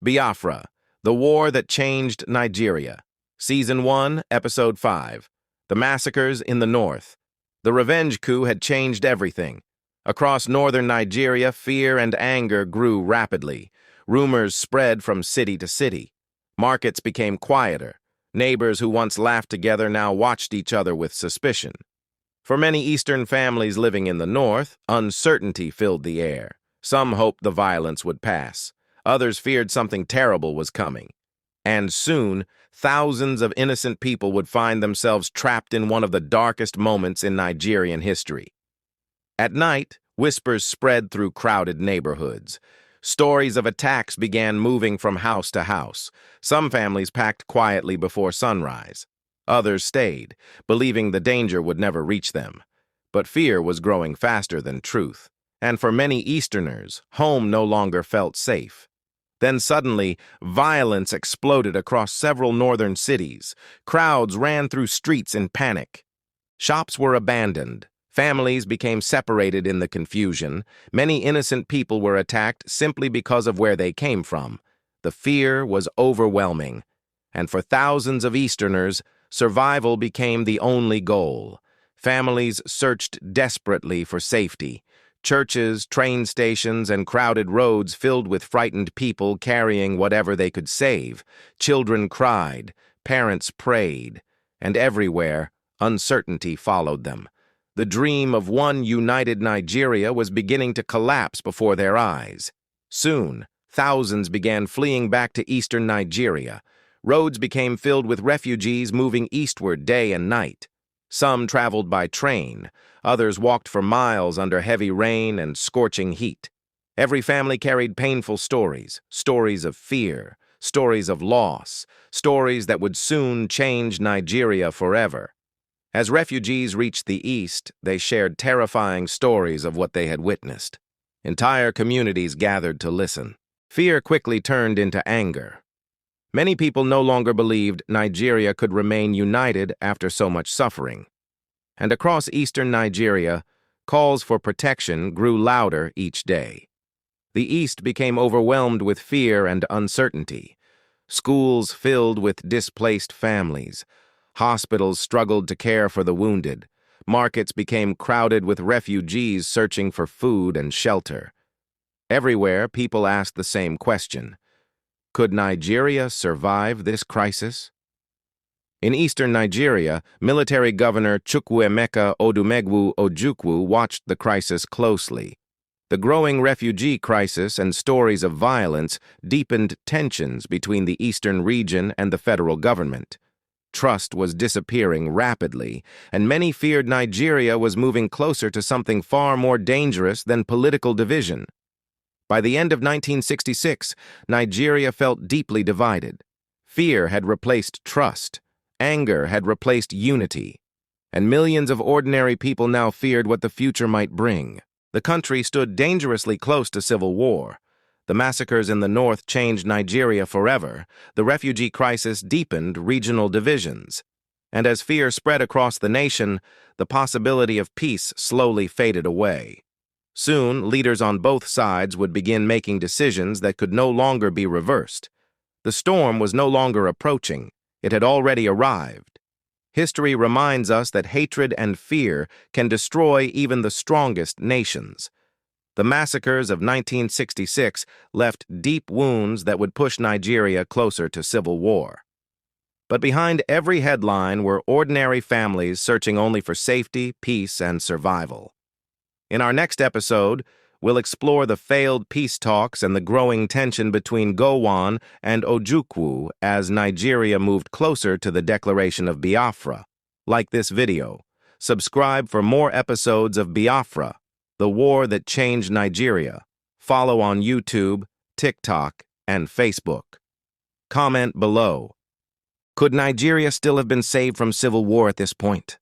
Biafra, the war that changed Nigeria. Season 1, Episode 5. The Massacres in the North. The revenge coup had changed everything. Across northern Nigeria, fear and anger grew rapidly. Rumors spread from city to city. Markets became quieter. Neighbors who once laughed together now watched each other with suspicion. For many Eastern families living in the north, uncertainty filled the air. Some hoped the violence would pass. Others feared something terrible was coming. And soon, thousands of innocent people would find themselves trapped in one of the darkest moments in Nigerian history. At night, whispers spread through crowded neighborhoods. Stories of attacks began moving from house to house. Some families packed quietly before sunrise. Others stayed, believing the danger would never reach them. But fear was growing faster than truth. And for many Easterners, home no longer felt safe. Then suddenly, violence exploded across several northern cities. Crowds ran through streets in panic. Shops were abandoned. Families became separated in the confusion. Many innocent people were attacked simply because of where they came from. The fear was overwhelming. And for thousands of Easterners, survival became the only goal. Families searched desperately for safety. Churches, train stations, and crowded roads filled with frightened people carrying whatever they could save. Children cried, parents prayed, and everywhere, uncertainty followed them. The dream of one united Nigeria was beginning to collapse before their eyes. Soon, thousands began fleeing back to eastern Nigeria. Roads became filled with refugees moving eastward day and night. Some traveled by train. Others walked for miles under heavy rain and scorching heat. Every family carried painful stories, stories of fear, stories of loss, stories that would soon change Nigeria forever. As refugees reached the east, they shared terrifying stories of what they had witnessed. Entire communities gathered to listen. Fear quickly turned into anger. Many people no longer believed Nigeria could remain united after so much suffering. And across eastern Nigeria, calls for protection grew louder each day. The east became overwhelmed with fear and uncertainty. Schools filled with displaced families. Hospitals struggled to care for the wounded. Markets became crowded with refugees searching for food and shelter. Everywhere, people asked the same question. Could Nigeria survive this crisis? In eastern Nigeria, military governor Chukwuemeka Odumegwu Ojukwu watched the crisis closely. The growing refugee crisis and stories of violence deepened tensions between the eastern region and the federal government. Trust was disappearing rapidly, and many feared Nigeria was moving closer to something far more dangerous than political division. By the end of 1966, Nigeria felt deeply divided. Fear had replaced trust. Anger had replaced unity. And millions of ordinary people now feared what the future might bring. The country stood dangerously close to civil war. The massacres in the north changed Nigeria forever. The refugee crisis deepened regional divisions. And as fear spread across the nation, the possibility of peace slowly faded away. Soon, leaders on both sides would begin making decisions that could no longer be reversed. The storm was no longer approaching. It had already arrived. History reminds us that hatred and fear can destroy even the strongest nations. The massacres of 1966 left deep wounds that would push Nigeria closer to civil war. But behind every headline were ordinary families searching only for safety, peace, and survival. In our next episode, we'll explore the failed peace talks and the growing tension between Gowon and Ojukwu as Nigeria moved closer to the declaration of Biafra. Like this video. Subscribe for more episodes of Biafra, the war that changed Nigeria. Follow on YouTube, TikTok, and Facebook. Comment below. Could Nigeria still have been saved from civil war at this point?